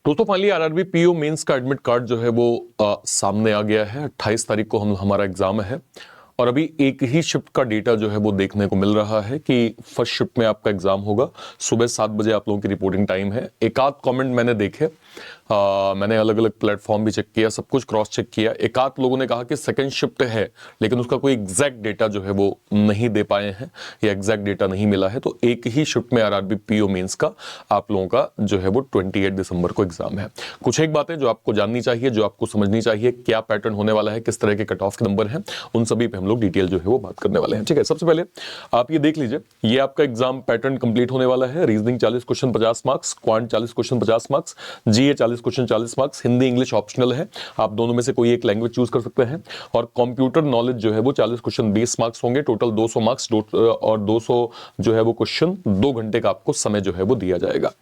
दोस्तों finally RRB PO mains का admit card जो है वो सामने आ गया है। 28 तारीख को हमारा एग्जाम है और अभी एक ही शिफ्ट का डेटा जो है वो देखने को मिल रहा है कि फर्स्ट शिफ्ट में आपका एग्जाम होगा। सुबह 7 बजे आप लोगों की रिपोर्टिंग टाइम है। एक आध कमेंट मैंने देखे, मैंने अलग अलग प्लेटफॉर्म भी चेक किया, सब कुछ क्रॉस चेक किया। एक आध लोगों ने कहा कि सेकंड शिफ्ट है लेकिन उसका कोई एग्जैक्ट डेटा जो है वो नहीं दे पाए हैं या एग्जैक्ट डेटा नहीं मिला है। तो एक ही शिफ्ट में आरआरबी पीओ मेंस का आप लोगों का जो है वो 28 दिसंबर को एग्जाम है। कुछ एक बातें जो आपको जाननी चाहिए, जो आपको समझनी चाहिए, क्या पैटर्न होने वाला है, किस तरह के कट ऑफ के नंबर हैं, उन सभी पे हम लोग डिटेल जो है वो बात करने वाले हैं। ठीक है, सबसे पहले आप ये देख लीजिए, ये आपका एग्जाम पैटर्न कंप्लीट होने वाला है। Reasoning 40 question 50 marks, quant 40 question 50 marks, GA 40 question 40 marks, Hindi English optional है, आप दोनों में से कोई एक लैंग्वेज चूज कर सकते हैं। और कंप्यूटर नॉलेज जो है वो 40 क्वेश्चन 20 मार्क्स होंगे, टोटल 200 मार्क्स और 200 जो है वो क्वेश्चन 2 घंटे का आपको समय जो है वो दिया जाएगा।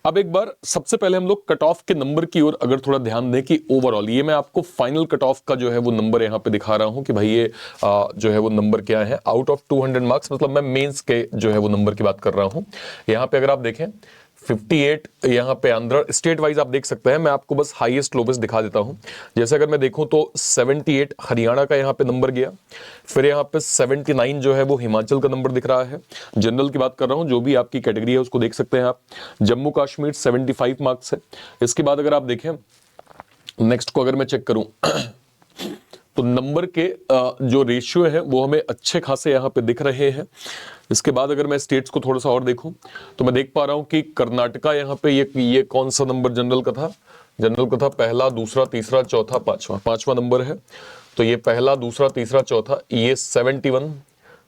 अब एक बार सबसे पहले हम लोग कट ऑफ के नंबर की ओर अगर थोड़ा ध्यान दें कि ओवरऑल ये मैं आपको फाइनल कट ऑफ का जो है वो नंबर यहां पे दिखा रहा हूं कि भाई ये जो है वो नंबर क्या है आउट ऑफ 200 मार्क्स, मतलब मैं मेंस के जो है वो नंबर की बात कर रहा हूं। यहां पे अगर आप देखें 58 यहाँ पे आंध्र स्टेट वाइज आप देख सकते हैं, मैं आपको बस हाईएस्ट लोवेस्ट दिखा देता हूं। जैसे अगर मैं देखूं तो 78 हरियाणा का यहाँ पे नंबर गया, फिर यहाँ पे 79 जो है वो हिमाचल का नंबर दिख रहा है। जनरल की बात कर रहा हूं, जो भी आपकी कैटेगरी है उसको देख सकते हैं आप। जम्मू कश्मीर 75 मार्क्स है। इसके बाद अगर आप देखें नेक्स्ट को अगर मैं चेक करूं तो नंबर के जो रेशियो है वो हमें अच्छे खासे यहाँ पे दिख रहे हैं। इसके बाद अगर मैं स्टेट्स को थोड़ा सा और देखूं तो मैं देख पा रहा हूं कि कर्नाटका यहाँ पे ये कौन सा नंबर जनरल का था? जनरल का था पहला, दूसरा, तीसरा, चौथा, पांचवा नंबर है। तो ये पहला, दूसरा, तीसरा, चौथा, ये 71,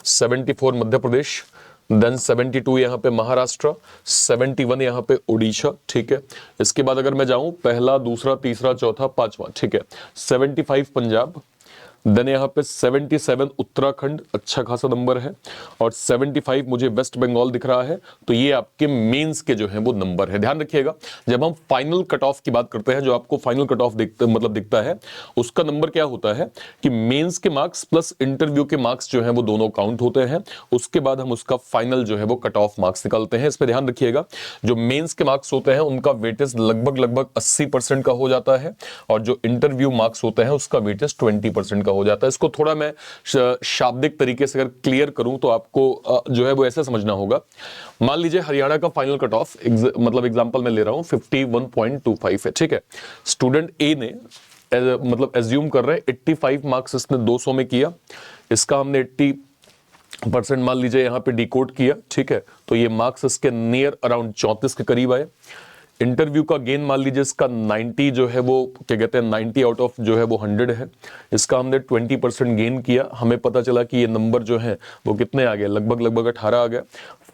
74 मध्य प्रदेश, देन 72 यहाँ पे महाराष्ट्र, 71 यहाँ पे उड़ीसा। ठीक है, इसके बाद अगर मैं जाऊं पहला, दूसरा, तीसरा, चौथा, पांचवा, ठीक है, 75 पंजाब, देन यहाँ पे 77 उत्तराखंड, अच्छा खासा नंबर है, और 75 मुझे वेस्ट बंगाल दिख रहा है। तो ये आपके मेंस के जो है वो नंबर है। ध्यान रखिएगा, जब हम फाइनल कट ऑफ की बात करते हैं, जो आपको फाइनल कट ऑफ दिखता है, उसका नंबर क्या होता है कि मेंस के मार्क्स प्लस इंटरव्यू के मार्क्स जो है वो दोनों काउंट होते हैं। उसके बाद हम उसका फाइनल जो है वो कट ऑफ मार्क्स निकालते हैं। इस पर ध्यान रखिएगा, जो मेंस के मार्क्स होते हैं उनका वेटेज लगभग 80% का हो जाता है, और जो इंटरव्यू मार्क्स होते हैं उसका वेटेज 20% का हो जाता है। इसको थोड़ा मैं शाब्दिक तरीके से अगर क्लियर करूं तो आपको जो है वो ऐसे समझना होगा। मान लीजिए हरियाणा का फाइनल कट ऑफ मतलब एग्जांपल मैं ले रहा हूं 51.25 है। ठीक है, स्टूडेंट ए ने मतलब एज्यूम कर रहे हैं 85 मार्क्स इसने 200 में किया, इसका हमने 80% मान लीजिए यहां पे डिकोड किया। ठीक है, तो ये मार्क्स इसके नियर अराउंड 34 के करीब आए। इंटरव्यू का गेन मान लीजिए इसका 90 जो है वो क्या कहते हैं 90 आउट ऑफ जो है वो 100 है, इसका हमने 20% गेन किया, हमें पता चला कि ये नंबर जो है वो कितने आ गए, लगभग 18 आ गए।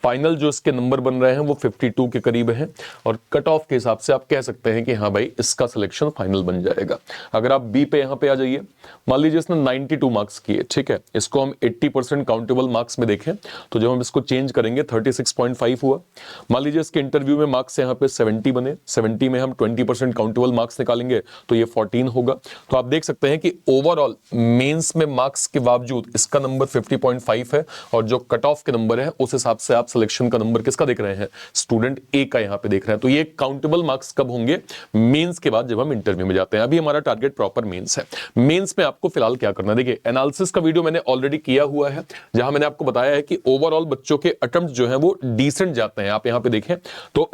फाइनल जो इसके नंबर बन रहे हैं वो 52 के करीब हैं, और कट ऑफ के हिसाब से आप कह सकते हैं कि हाँ भाई इसका सिलेक्शन फाइनल बन जाएगा। अगर आप बी पे यहाँ पे आ जाइए, मान लीजिए इसने 92 मार्क्स किए, ठीक है, इसको हम 80% काउंटेबल मार्क्स में देखें तो जब हम इसको चेंज करेंगे 36.5 हुआ। मान लीजिए इसके इंटरव्यू में मार्क्स यहाँ पे 70 बने, 70 में हम 20% काउंटेबल मार्क्स निकालेंगे तो ये 14 होगा। तो आप देख सकते हैं कि ओवरऑल मेंस में मार्क्स के बावजूद इसका नंबर 50.5 है, और जो कट ऑफ के नंबर है उस हिसाब से आप सिलेक्शन का नंबर किसका देख रहे हैं, स्टूडेंट ए का यहां पे देख रहे हैं। तो ये काउंटेबल मार्क्स कब होंगे, मेंस के बाद जब हम इंटरव्यू में जाते हैं। अभी हमारा टारगेट प्रॉपर मेंस है। मेंस में आपको फिलहाल क्या करना है, देखिए एनालिसिस का वीडियो मैंने ऑलरेडी किया हुआ है, जहां मैंने आपको बताया है कि ओवरऑल बच्चों के अटेम्प्ट जो है वो डिसेंट जाते हैं। आप यहां पे देखें तो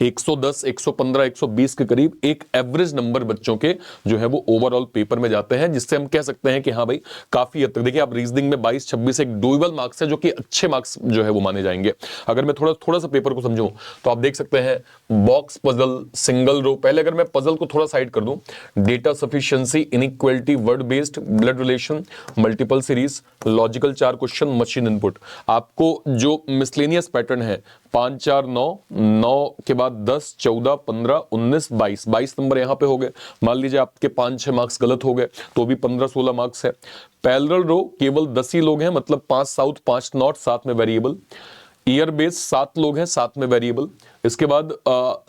110, 115, 120 के करीब एक एवरेज नंबर बच्चों के जो है वो ओवरऑल पेपर में जाते हैं, जिससे हम कह सकते हैं कि हाँ भाई काफी हद तक। देखिए आप रीजनिंग में 22, 26 एक डुएबल मार्क्स है, जो कि अच्छे मार्क्स जो है वो माने जाएंगे। अगर मैं थोड़ा सा पेपर को समझूं तो आप देख सकते हैं बॉक्स पजल, सिंगल रो। पहले अगर मैं पजल को थोड़ा साइड कर दूं, data sufficiency, inequality, word based, blood relation, multiple series, logical 4 question, machine input. आपको जो मिसलेनियस पैटर्न है 5, 4, 9, 9 के बाद 10, 14, 15, 19, 22 नंबर यहां पे हो गए। मान लीजिए आपके 5-6 मार्क्स गलत हो गए तो भी 15-16 मार्क्स है। पैरेलल रो केवल 10 ही लोग हैं, मतलब 5 साउथ 5 नॉर्थ, साथ में वेरिएबल। ईयर बेस 7 लोग हैं, साथ में वेरिएबल। इसके बाद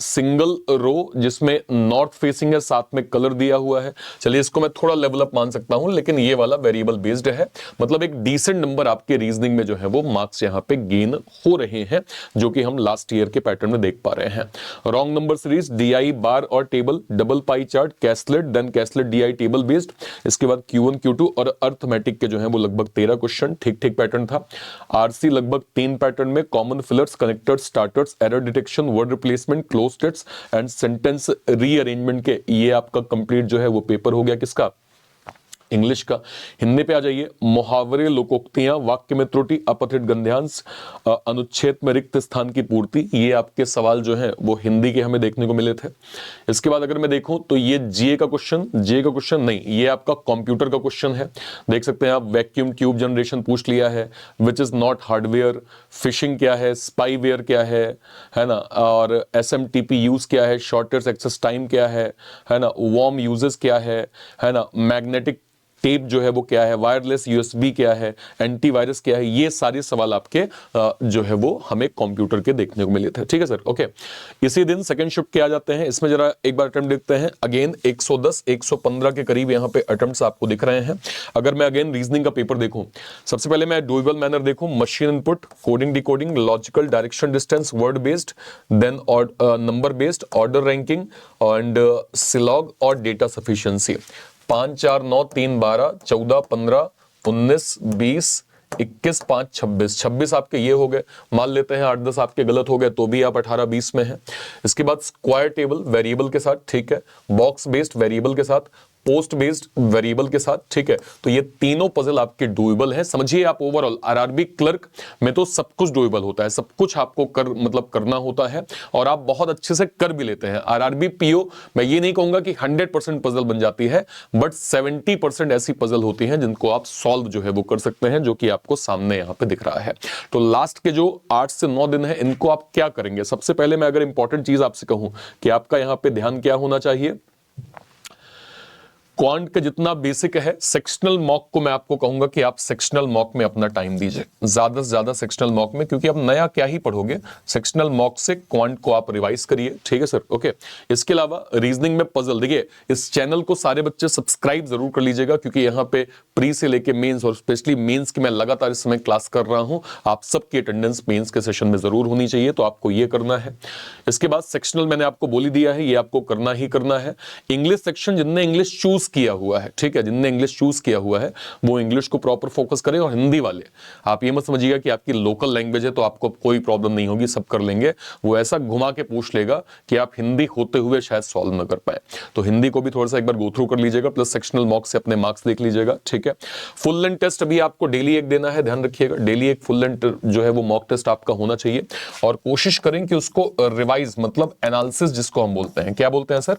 सिंगल रो जिसमें नॉर्थ फेसिंग है, साथ में कलर दिया हुआ है। चलिए इसको मैं थोड़ा लेवल अप मान सकता हूं, लेकिन ये वाला वेरिएबल बेस्ड है, मतलब एक डिसेंट नंबर आपके रीजनिंग में जो है वो मार्क्स यहां पे गेन हो रहे हैं, जो कि हम लास्ट ईयर के पैटर्न में देख पा रहे हैं। Wrong number series, DI bar और table, double pie chart, caselet, then caselet DI table based. इसके बाद Q1 Q2 और अर्थमेटिक के जो है वो लगभग 13 क्वेश्चन, ठीक ठीक पैटर्न था। आरसी लगभग 3 पैटर्न में, common fillers, connectors, starters, error detection, word replacement, close states and sentence rearrangement के, ये आपका कंप्लीट जो है वो पेपर हो गया किसका, इंग्लिश का। हिंदी पे आ जाइए, मुहावरे, लोकोक्तियां, वाक्य में त्रुटि, अपठित गद्यांश, अनुच्छेद में रिक्त स्थान की पूर्ति, ये आपके सवाल जो है वो हिंदी के हमें देखने को मिले थे। इसके बाद अगर मैं देखूं तो ये जीए का क्वेश्चन नहीं, ये आपका कंप्यूटर का क्वेश्चन है। देख सकते हैं आप, वैक्यूम ट्यूब जनरेशन पूछ लिया है, which is not hardware, fishing क्या है, स्पाईवेयर क्या है ना, और एसएमटीपी यूज क्या है, शॉर्टेस्ट एक्सेस टाइम क्या है ना, वॉर्म यूजेस क्या है ना, मैग्नेटिक टेप जो है वो क्या है, वायरलेस यूएसबी क्या है, एंटीवायरस क्या है, ये सारे सवाल आपके जो है वो हमें कंप्यूटर के देखने को मिले थे। ठीक है सर, ओके। इसी दिन सेकंड शिफ्ट के आ जाते हैं, इसमें जरा एक बार अटेम्प्ट देखते हैं। अगेन 110 115 के करीब यहाँ पे अटेम्प्ट्स आपको दिख रहे हैं। अगर मैं अगेन रीजनिंग का पेपर देखूं, सबसे पहले मैं डुएबल मैनर देखूं, machine input, coding decoding, logical, direction distance, word based, then number based, order ranking and syllogism और डेटा सफिशिएंसी। 5 4 9 3 12 14 15 19 20 21 5 26 आपके ये हो गए। मान लेते हैं 8 10 आपके गलत हो गए तो भी आप 18 20 में हैं। इसके बाद स्क्वायर टेबल वेरिएबल के साथ, ठीक है, बॉक्स बेस्ड वेरिएबल के साथ, पोस्ट बेस्ड वेरिएबल के साथ, ठीक है। तो ये तीनों पजल आपके डुएबल है। समझिए आप, ओवरऑल आरआरबी क्लर्क में तो सब कुछ डुएबल होता है, सब कुछ आपको करना होता है और आप बहुत अच्छे से कर भी लेते हैं। आरआरबी पीओ मैं ये नहीं कहूंगा कि 100% पजल बन जाती है, बट 70% ऐसी पजल होती हैं जिनको आप सॉल्व जो है वो कर सकते हैं, जो कि आपको सामने यहां पे दिख रहा है। तो लास्ट के जो 8 से 9 दिन है, इनको आप क्या करेंगे? सबसे पहले मैं अगर इंपॉर्टेंट चीज आपसे कहूं कि आपका यहां पे ध्यान क्या होना चाहिए, क्वांट का जितना बेसिक है, सेक्शनल मॉक को मैं आपको कहूंगा कि आप सेक्शनल मॉक में अपना टाइम दीजिए, ज्यादा से ज्यादा सेक्शनल मॉक में, क्योंकि आप नया क्या ही पढ़ोगे, सेक्शनल मॉक से क्वांट को आप रिवाइज करिए। ठीक है सर, ओके। इसके अलावा रीजनिंग में पजल, देखिए इस चैनल को सारे बच्चे सब्सक्राइब जरूर कर लीजिएगा, क्योंकि यहाँ पे प्री से लेके मेंस और स्पेशली मेंस की मैं लगातार इस समय क्लास कर रहा हूं। आप सबकी अटेंडेंस मेंस के सेशन में जरूर होनी चाहिए, तो आपको ये करना है। इसके बाद सेक्शनल मैंने आपको बोल ही दिया है, ये आपको करना ही करना है। इंग्लिश सेक्शन जिनने इंग्लिश चूज किया हुआ है, ठीक है, जिनने इंग्लिश चूज किया हुआ है वो इंग्लिश को प्रॉपर फोकस करें। और हिंदी वाले, आप ये मत समझिएगा कि आपकी लोकल लैंग्वेज है तो आपको कोई प्रॉब्लम नहीं होगी, सब कर लेंगे। वो ऐसा घुमा के पूछ लेगा कि आप हिंदी होते हुए शायद सॉल्व ना कर पाए, तो हिंदी को भी थोड़ा सा एक बार गो थ्रू कर लीजिएगा, प्लस सेक्शनल मॉक से अपने मार्क्स देख लीजिएगा। ठीक है, फुल लेंथ टेस्ट अभी आपको डेली एक देना है, ध्यान रखिएगा, डेली एक फुल लेंथ जो है वो मॉक टेस्ट आपका होना चाहिए। और कोशिश करें कि उसको रिवाइज, मतलब एनालिसिस जिसको हम बोलते हैं, क्या बोलते हैं सर,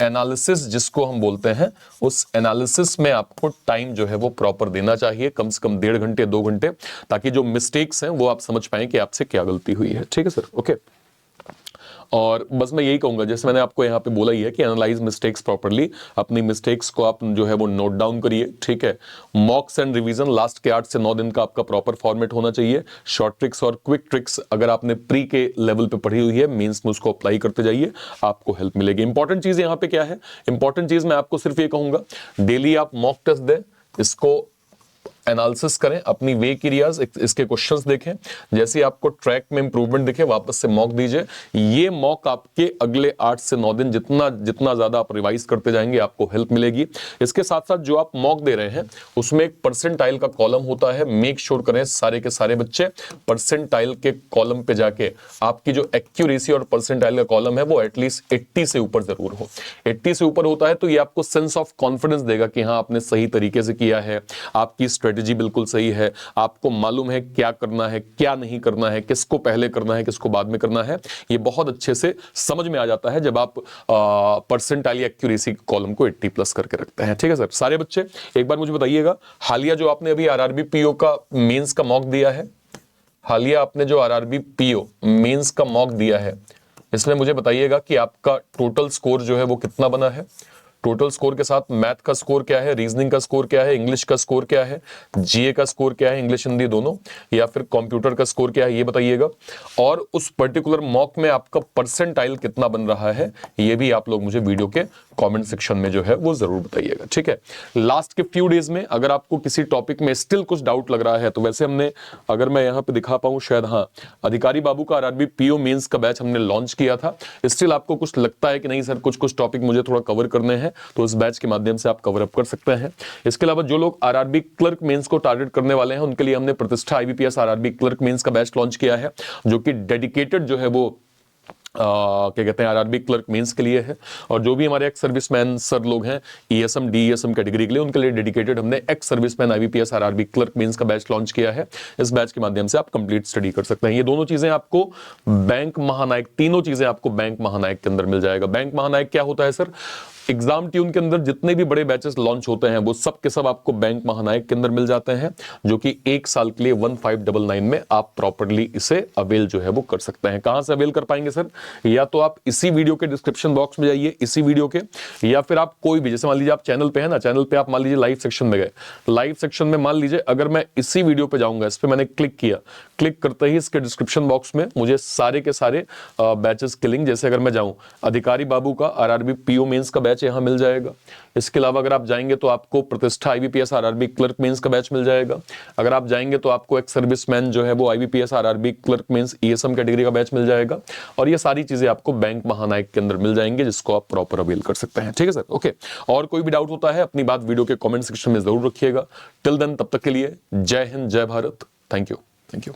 एनालिसिस जिसको हम बोलते हैं, उस एनालिसिस में आपको टाइम जो है वो प्रॉपर देना चाहिए, कम से कम 1.5 घंटे 2 घंटे, ताकि जो मिस्टेक्स हैं वो आप समझ पाएं कि आपसे क्या गलती हुई है। ठीक है सर, ओके। और बस मैं यही कहूंगा, जैसे मैंने आपको यहाँ पे बोला ही है कि एनालाइज मिस्टेक्स प्रॉपर्ली, अपनी मिस्टेक्स को आप जो है वो नोट डाउन करिए। ठीक है, मॉक्स एंड रिवीजन लास्ट के 8 से 9 दिन का आपका प्रॉपर फॉर्मेट होना चाहिए। शॉर्ट ट्रिक्स और क्विक ट्रिक्स अगर आपने प्री के लेवल पे पढ़ी हुई है, मेंस में उसको अप्लाई करते जाइए, आपको हेल्प मिलेगी। इंपॉर्टेंट चीज यहाँ पे क्या है, इंपॉर्टेंट चीज मैं आपको सिर्फ ये कहूंगा, डेली आप मॉक टेस्ट दें, इसको एनालिसिस करें, अपनी वे की रियाज, इसके क्वेश्चंस देखें, जैसे आपको ट्रैक में इंप्रूवमेंट दिखे वापस से मॉक दीजिए। ये मॉक आपके अगले 8 से 9 दिन जितना जितना ज्यादा आप रिवाइज करते जाएंगे आपको हेल्प मिलेगी। इसके साथ साथ जो आप मॉक दे रहे हैं उसमें एक परसेंटाइल का कॉलम होता है, मेक श्योर करें सारे के सारे बच्चे परसेंटाइल के कॉलम पे जाके आपकी जो एक्यूरेसी और परसेंटाइल का कॉलम है वो एटलीस्ट 80 से ऊपर जरूर हो। 80 से ऊपर होता है तो ये आपको सेंस ऑफ कॉन्फिडेंस देगा कि हाँ आपने सही तरीके से किया है, आपकी स्ट्रेटेजी बिल्कुल सही है, आपको मालूम है क्या करना है क्या नहीं करना है, किसको पहले करना है किसको बाद में करना है। ये बहुत अच्छे से समझ में आ जाता है जब आप परसेंटाइल एक्यूरेसी कॉलम को 80 प्लस करके रखते हैं। ठीक है सर, सारे बच्चे एक बार मुझे बताइएगा, हालिया जो आपने अभी आरआरबी पीओ का मेंस का मॉक दिया है, हालिया आपने जो आरआरबी पीओ मेंस का मॉक दिया है, इसमें मुझे बताइएगा कि आपका टोटल स्कोर जो है वो कितना बना है। टोटल स्कोर के साथ मैथ का स्कोर क्या है, रीजनिंग का स्कोर क्या है, इंग्लिश का स्कोर क्या है, जीए का स्कोर क्या है, इंग्लिश हिंदी दोनों, या फिर कंप्यूटर का स्कोर क्या है, ये बताइएगा। और उस पर्टिकुलर मॉक में आपका परसेंटाइल कितना बन रहा है, ये भी आप लोग मुझे वीडियो के कमेंट सेक्शन में जो है वो जरूर बताइएगा, ठीक है। लास्ट के फ्यू डेज में अगर आपको किसी टॉपिक में स्टिल कुछ डाउट लग रहा है, तो वैसे हमने, अगर मैं यहां पे दिखा पाऊं शायद, हाँ, अधिकारी बाबू का आरआरबी पीओ मेंस का बैच हमने लॉन्च किया था। स्टिल आपको कुछ लगता है कि नहीं सर कुछ टॉपिक मुझे थोड़ा कवर करने हैं, तो इस बैच के माध्यम से आप कवर अप कर सकते हैं। इसके अलावा जो लोग आरआरबी क्लर्क मेंस को टारगेट करने वाले हैं, उनके लिए हमने प्रतिष्ठा आईबीपीएस आरआरबी क्लर्क मेंस का बैच लॉन्च किया है, जो कि डेडिकेटेड जो है वो क्या कहते हैं आरआरबी क्लर्क मेंस के लिए है। और जो भी हमारे एक्स सर्विसमैन सर लोग हैं ईएसएम डीईएसएम कैटेगरी के लिए, उनके लिए डेडिकेटेड हमने ex serviceman IBPS RRB clerk mains का बैच लॉन्च किया है। इस बैच के माध्यम से आप कंप्लीट स्टडी कर सकते हैं। ये दोनों चीजें आपको बैंक महानायक, तीनों चीजें आपको बैंक महानायक के अंदर मिल जाएगा। बैंक महानायक क्या होता है सर? एग्जाम ट्यून के अंदर जितने भी बड़े बैचेस लॉन्च होते हैं वो सब के सब आपको बैंक महानायक के अंदर मिल जाते हैं, जो कि 1 साल के लिए 1599 में आप प्रॉपर्ली इसे अवेल जो है वो कर सकते हैं। कहां से अवेल कर पाएंगे सर? या तो आप इसी वीडियो के डिस्क्रिप्शन बॉक्स में जाइए, इसी वीडियो के, या फिर आप कोई भी, जैसे मान लीजिए आप चैनल पे है ना, चैनल पे आप मान लीजिए लाइव सेक्शन में गए, लाइव सेक्शन में मान लीजिए अगर मैं इसी वीडियो पे जाऊंगा, इस पे मैंने क्लिक किया, क्लिक करते ही इसके डिस्क्रिप्शन बॉक्स में मुझे सारे के सारे बैचेस के लिंक, जैसे अगर मैं जाऊं अधिकारी बाबू का आरआरबी पीओ मेंस का बैच यहां मिल जाएगा। इसके अलावा अगर आप जाएंगे तो आपको प्रतिष्ठा आईबीपीएस आरआरबी क्लर्क मेंस का बैच मिल जाएगा। अगर आप जाएंगे तो आपको एक्स सर्विसमैन जो है वो IBPS RRB clerk mains ESM category का बैच मिल जाएगा। और ये सारी चीजें आपको बैंक महानायक के अंदर मिल जाएंगे, जिसको आप प्रॉपर अवेल कर सकते हैं, ठीक है सर। ओके, और कोई भी डाउट होता है अपनी बात वीडियो के कमेंट सेक्शन में जरूर रखिएगा। टिल देन, तब तक के लिए जय हिंद, जय भारत, थैंक यू।